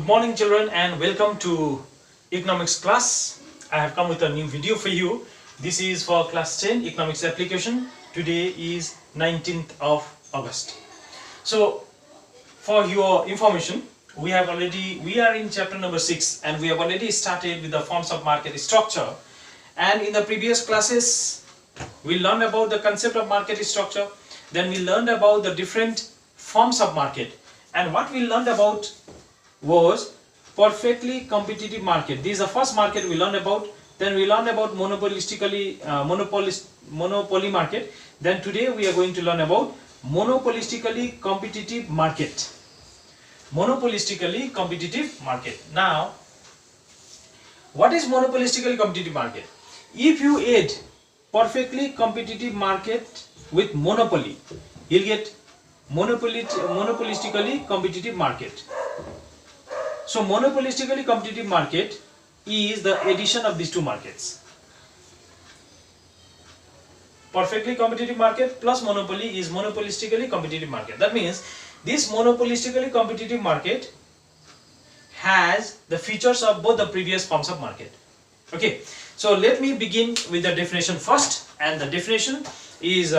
Good morning children and welcome to economics class. I have come with a new video for you. This is for class 10 economics application. Today is 19th of August. So for your information, we are in chapter number 6 and we have already started with the forms of market structure. And in the previous classes, we learned about the concept of market structure. Then we learned about the different forms of market. And what we learned about was perfectly competitive market. This is the first market we learned about. Then we learned about monopoly market. Then today we are going to learn about monopolistically competitive market. Monopolistically competitive market. Now, what is monopolistically competitive market? If you add perfectly competitive market with monopoly, you'll get monopolistically competitive market. So monopolistically competitive market is the addition of these two markets. Perfectly competitive market plus monopoly is monopolistically competitive market. That means this monopolistically competitive market has the features of both the previous forms of market. Okay, so let me begin with the definition first, and the definition is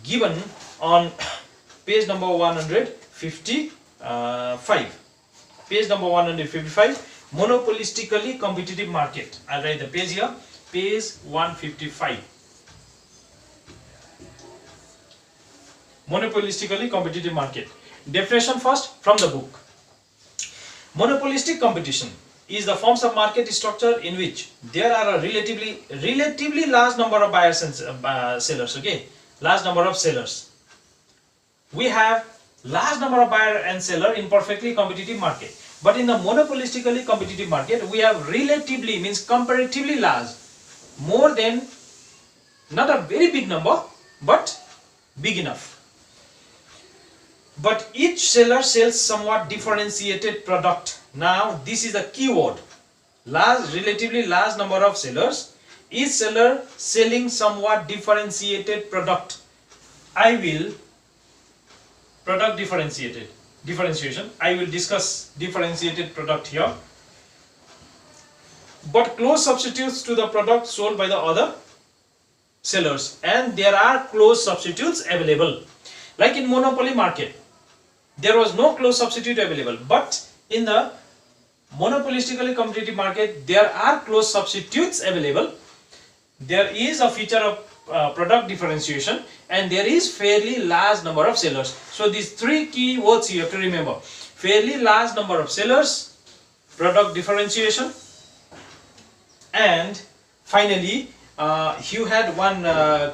given on page number 155. Page number 155, monopolistically competitive market. I'll write the page here, page 155. Monopolistically competitive market. Definition first from the book. Monopolistic competition is the forms of market structure in which there are a relatively large number of buyers and sellers. Okay, large number of sellers. We have large number of buyer and seller in perfectly competitive market. But in the monopolistically competitive market, we have relatively, means comparatively large, more than, not a very big number, but big enough. But each seller sells somewhat differentiated product. Now this is a keyword. Relatively large number of sellers, each seller selling somewhat differentiated product. Product differentiation. I will discuss differentiated product here. But close substitutes to the product sold by the other sellers, and there are close substitutes available. Like in monopoly market, there was no close substitute available, but in the monopolistically competitive market, there are close substitutes available. There is a feature of product differentiation, and there is fairly large number of sellers. So these three key words you have to remember: fairly large number of sellers, product differentiation, and finally you had one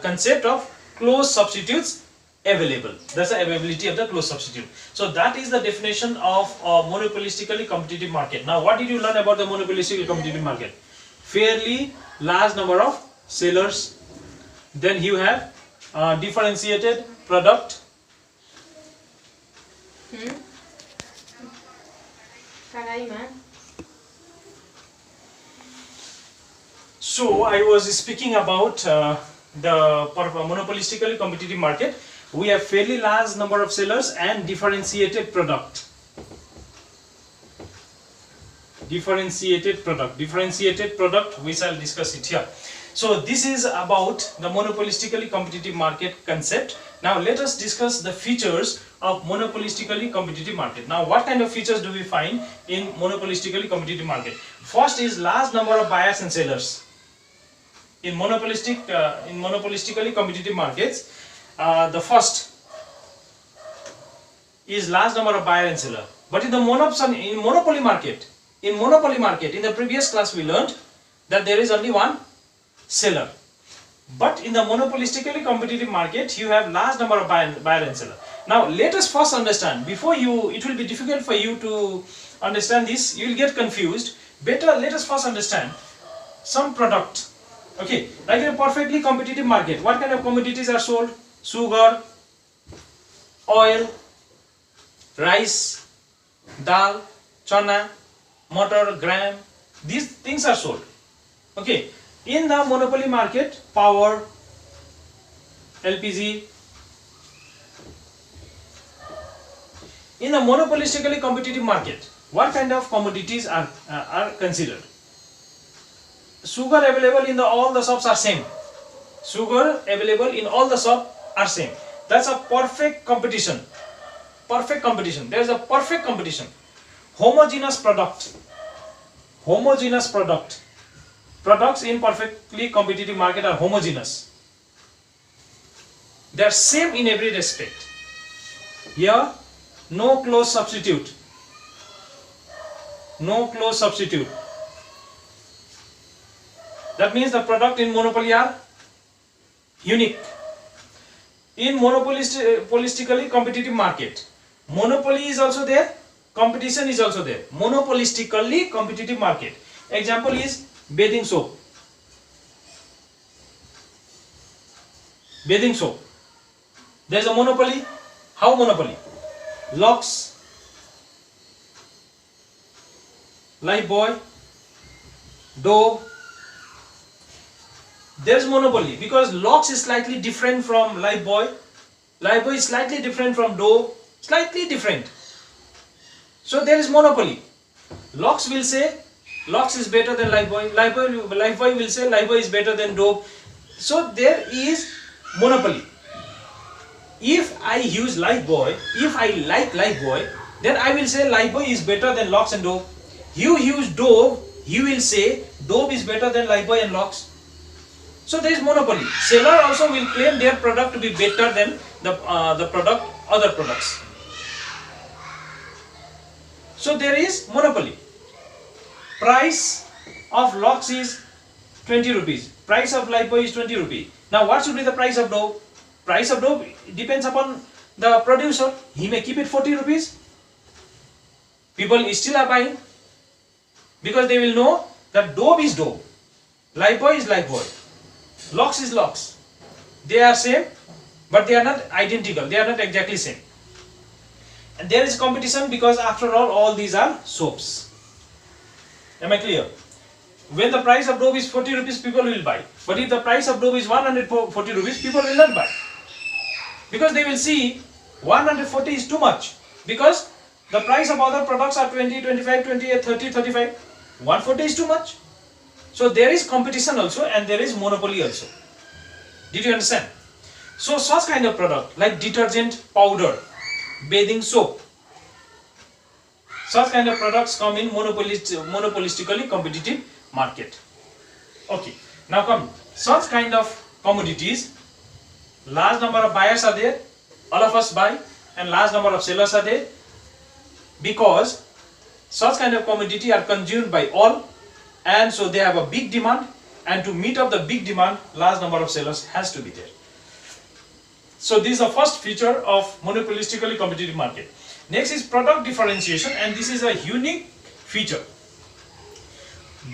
concept of close substitutes available. That's the availability of the close substitute. So that is the definition of monopolistically competitive market. Now what did you learn about the monopolistically competitive market? Fairly large number of sellers. Then you have differentiated product. So I was speaking about the monopolistically competitive market. We have fairly large number of sellers and differentiated product. Differentiated product, we shall discuss it here. So this is about the monopolistically competitive market concept. Now let us discuss the features of monopolistically competitive market. Now what kind of features do we find in monopolistically competitive market? First is large number of buyers and sellers. In monopolistically competitive markets, the first is large number of buyer and seller. But in the monopoly market, in the previous class we learned that there is only one seller. But in the monopolistically competitive market, you have large number of buyer and seller. Now let us first understand, it will be difficult for you to understand this, you will get confused. Better let us first understand some product. Okay, like in a perfectly competitive market, what kind of commodities are sold? Sugar, oil, rice, dal, chana, motor, gram, these things are sold. Okay, in the monopoly market, power, LPG. In the monopolistically competitive market, what kind of commodities are considered? Sugar available in all the shops are same. Sugar available in all the shop are same. That's a perfect competition. Perfect competition. There is a perfect competition. Homogeneous product. Homogeneous product. Products in perfectly competitive market are homogeneous. They are same in every respect. Here, no close substitute. No close substitute. That means the product in monopoly are unique. In monopolistically competitive market, monopoly is also there, competition is also there. Monopolistically competitive market. Example is bathing soap. Bathing soap. There is a monopoly. How monopoly? Lux, Lifebuoy, Dove. There is monopoly because Lux is slightly different from Lifebuoy. Lifebuoy is slightly different from Dove. Slightly different. So there is monopoly. Lux will say Lux is better than Lifebuoy. Lifebuoy will say Lifebuoy is better than Dove. So there is monopoly. If I use Lifebuoy, if I like Lifebuoy, then I will say Lifebuoy is better than Lux and Dove. You use Dove, you will say Dove is better than Lifebuoy and Lux. So there is monopoly. Seller also will claim their product to be better than the other products. So there is monopoly. Price of Lux is 20 rupees. Price of Lifebuoy is 20 rupees. Now what should be the price of Dove? Price of Dove depends upon the producer. He may keep it 40 rupees. People still are buying because they will know that Dove is Dove. Lifebuoy is Lifebuoy. Lux is Lux. They are same, but they are not identical. They are not exactly same. And there is competition because after all these are soaps. Am I clear? When the price of Dove is 40 rupees, people will buy. But if the price of Dove is 140 rupees, people will not buy. Because they will see 140 is too much. Because the price of other products are 20, 25, 28, 30, 35. 140 is too much. So there is competition also and there is monopoly also. Did you understand? So such kind of product like detergent powder, bathing soap, such kind of products come in monopolistically competitive market. Okay, now come, such kind of commodities, large number of buyers are there, all of us buy, and large number of sellers are there because such kind of commodity are consumed by all. And so they have a big demand, and to meet up the big demand, large number of sellers has to be there. So this is the first feature of monopolistically competitive market. Next is product differentiation, and this is a unique feature.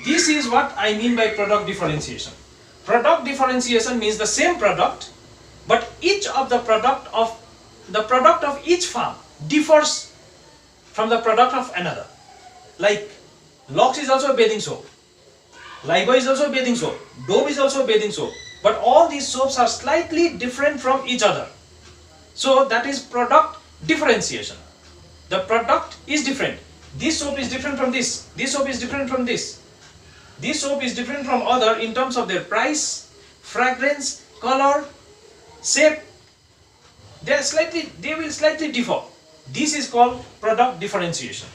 This is what I mean by product differentiation. Product differentiation means the same product, but each of the product of each farm differs from the product of another. Like Lux is also a bathing soap. Lifebuoy is also a bathing soap. Dove is also a bathing soap. But all these soaps are slightly different from each other. So that is product differentiation. The product is different. This soap is different from this. This soap is different from this. This soap is different from other in terms of their price, fragrance, color, shape. They will slightly differ. This is called product differentiation.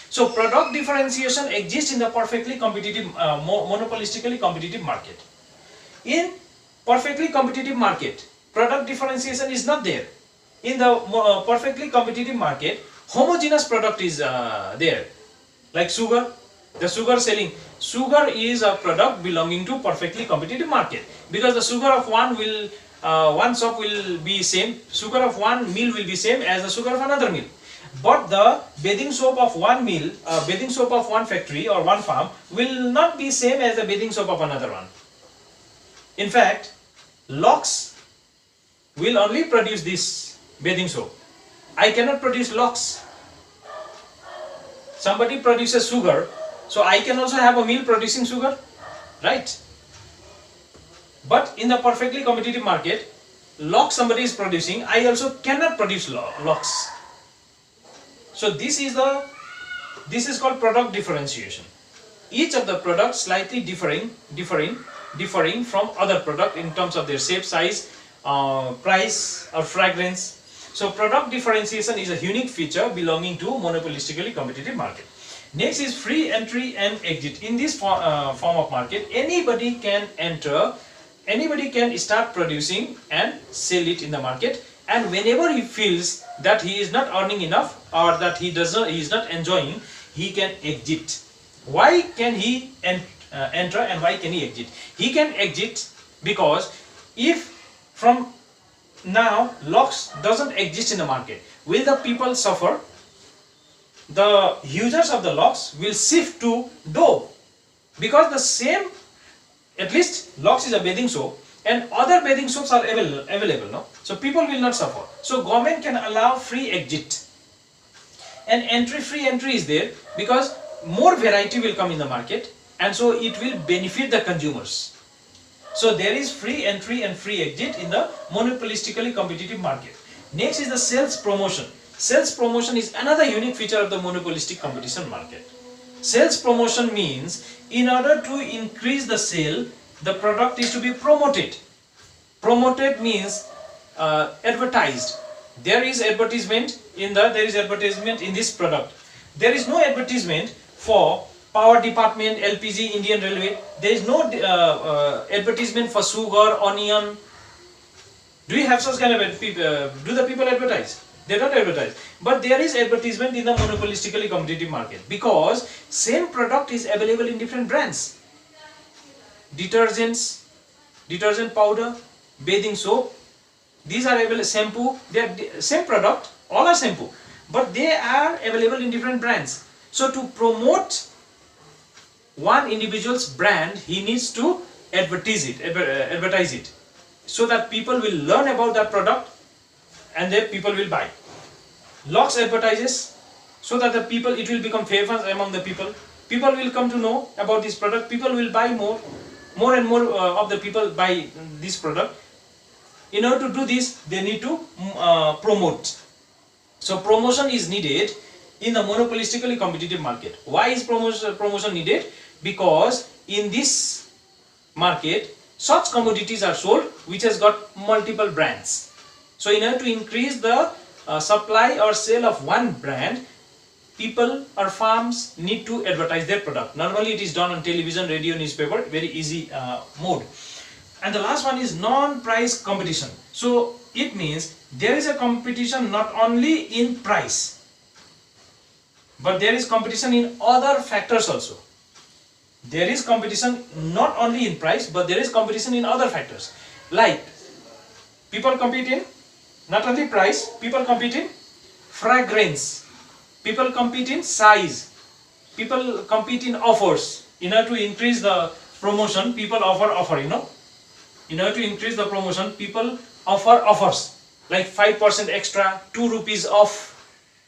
So product differentiation exists in the perfectly competitive, monopolistically competitive market. In perfectly competitive market, product differentiation is not there. In the perfectly competitive market, homogeneous product is there. Like sugar, the sugar selling. Sugar is a product belonging to perfectly competitive market because the sugar of one shop will be same. Sugar of one mill will be same as the sugar of another mill. But the bathing soap of one mill, bathing soap of one factory or one farm will not be same as the bathing soap of another one. In fact, Lux will only produce this bathing soap. I cannot produce Lux. Somebody produces sugar, so I can also have a mill producing sugar, right? But in the perfectly competitive market, Lux somebody is producing, I also cannot produce Lux. So this is the This is called product differentiation. Each of the products slightly differing from other product in terms of their shape, size, price or fragrance. So product differentiation is a unique feature belonging to monopolistically competitive market. Next is free entry and exit. In this form of market, anybody can enter, anybody can start producing and sell it in the market, and whenever he feels that he is not earning enough or that he is not enjoying, he can exit. Why can he enter and why can he exit? He can exit because if from now locks doesn't exist in the market, will the people suffer? The users of the locks will shift to Dove, because the same, at least locks is a bathing soap and other bathing soaps are available, no? So people will not suffer. So government can allow free exit, and free entry is there because more variety will come in the market, and so it will benefit the consumers. So there is free entry and free exit in the monopolistically competitive market. Next is the sales promotion. Sales promotion is another unique feature of the monopolistic competition market. Sales promotion means in order to increase the sale, the product is to be promoted. Promoted means advertised. There is advertisement in this product. There is no advertisement for power department, LPG, Indian Railway. There is no advertisement for sugar, onion. Do you have such kind of do the people advertise? They don't advertise. But there is advertisement in the monopolistically competitive market because same product is available in different brands. Detergents, detergent powder, bathing soap, these are available. Shampoo, they are same product, all are shampoo, but they are available in different brands. So to promote one individual's brand, he needs to advertise it, so that people will learn about that product and then people will buy. Locks advertises so that the people, it will become famous among the people. People will come to know about this product. People will buy more and more of the people buy this product. In order to do this, they need to promote. So promotion is needed in the monopolistically competitive market. Why is promotion needed? Because in this market, such commodities are sold which has got multiple brands. So in order to increase the supply or sale of one brand, people or farms need to advertise their product. Normally it is done on television, radio, newspaper, very easy mode. And the last one is non-price competition. So it means there is a competition not only in price, but there is competition in other factors also. There is competition not only in price, but there is competition in other factors. Like people compete in not only price, people compete in fragrance, people compete in size, people compete in offers. In order to increase the promotion, people offer, you know. In order to increase the promotion, people offer offers like 5% extra, 2 rupees off.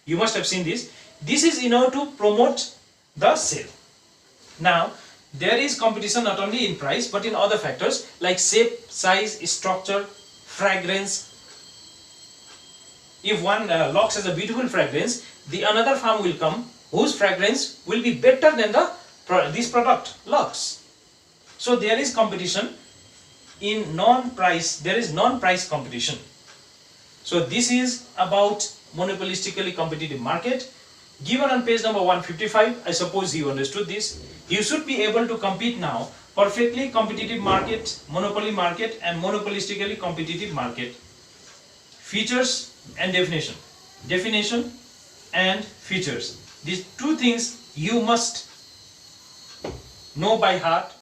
You must have seen this. This is in order to promote the sale. Now, there is competition not only in price but in other factors like shape, size, structure, fragrance. If one locks has a beautiful fragrance, the another farm will come whose fragrance will be better than this product locks. So there is competition in non-price. There is non-price competition. So this is about monopolistically competitive market. Given on page number 155, I suppose you understood this. You should be able to compete now perfectly competitive market, monopoly market and monopolistically competitive market. Features and definition. Definition and features. These two things you must know by heart